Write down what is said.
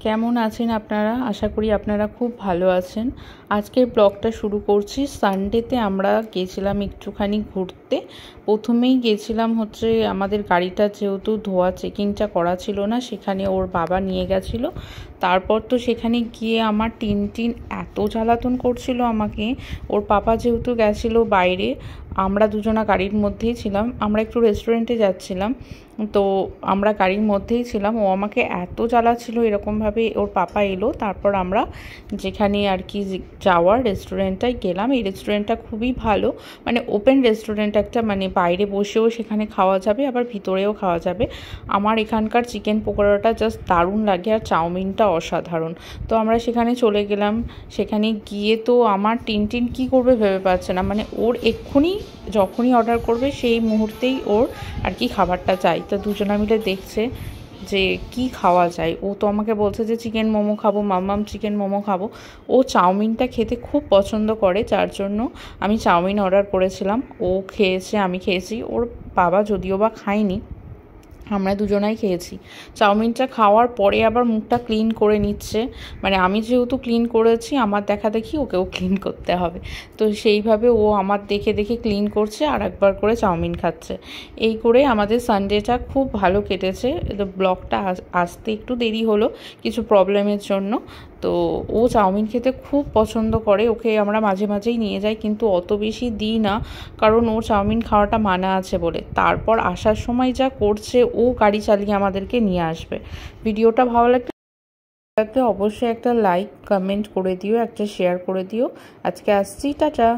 কেমন আছেন আপনারা? আশা করি আপনারা খুব ভালো আছেন। আজকের ব্লগটা শুরু করছি। সানডেতে আমরা গেছিলাম একটুখানি ঘুরতে। প্রথমেই গেছিলাম হচ্ছে আমাদের গাড়িটা যেহেতু ধোয়া চেকিংটা করা ছিল না, সেখানে ওর বাবা নিয়ে গেছিল। তারপর তো সেখানে গিয়ে আমার টিন এত জ্বালাতন করছিল আমাকে। ওর পাপা যেহেতু গেছিল বাইরে, আমরা দুজনা গাড়ির মধ্যেই ছিলাম। আমরা একটু রেস্টুরেন্টে যাচ্ছিলাম, তো আমরা গাড়ির মধ্যেই ছিলাম। ও আমাকে এত জ্বালাচ্ছিল, এরকমভাবে ওর পাপা এলো। তারপর আমরা যেখানে আর কি যাওয়ার রেস্টুরেন্টটায় গেলাম। এই রেস্টুরেন্টটা খুবই ভালো, মানে ওপেন রেস্টুরেন্ট একটা, মানে বাইরে বসেও সেখানে খাওয়া যাবে, আবার ভিতরেও খাওয়া যাবে। আমার এখানকার চিকেন পকোড়াটা জাস্ট দারুণ লাগে, আর চাউমিনটা অসাধারণ। তো আমরা সেখানে চলে গেলাম। সেখানে গিয়ে তো আমার টিন কী করবে ভেবে পাচ্ছে না, মানে ওর এক্ষুনি যখনই অর্ডার করবে সেই মুহূর্তেই ওর আর কি খাবারটা চাই। তো দুজনা মিলে দেখছে যে কি খাওয়া যায়। ও তো আমাকে বলছে যে চিকেন মোমো খাবো, মাম্মাম চিকেন মোমো খাবো। ও চাউমিনটা খেতে খুব পছন্দ করে, যার জন্য আমি চাউমিন অর্ডার করেছিলাম। ও খেয়েছে, আমি খেয়েছি, ওর বাবা যদিও বা খায়নি, আমরা দুজনাই খেয়েছি। চাউমিনটা খাওয়ার পরে আবার মুখটা ক্লিন করে নিচ্ছে, মানে আমি যেহেতু ক্লিন করেছি আমার দেখা দেখি ওকেও ক্লিন করতে হবে। তো সেইভাবে ও আমার দেখে দেখে ক্লিন করছে আর একবার করে চাউমিন খাচ্ছে। এই করে আমাদের সানডেটা খুব ভালো কেটেছে। ব্লগটা আসতে একটু দেরি হলো কিছু প্রবলেমের জন্য। তো ও চাউমিন খেতে খুব পছন্দ করে, ওকে আমরা মাঝে মাঝেই নিয়ে যাই, কিন্তু অত বেশি দিই না, কারণ ও চাউমিন খাওয়াটা মানা আছে বলে। তারপর আসার সময় যা করছে, ও গাড়ি চালিয়ে আমাদেরকে নিয়ে আসবে। ভিডিওটা ভালো লাগলে অবশ্যই একটা লাইক কমেন্ট করে দিও, একটা শেয়ার করে দিও। আজকে আসছি, টাটা।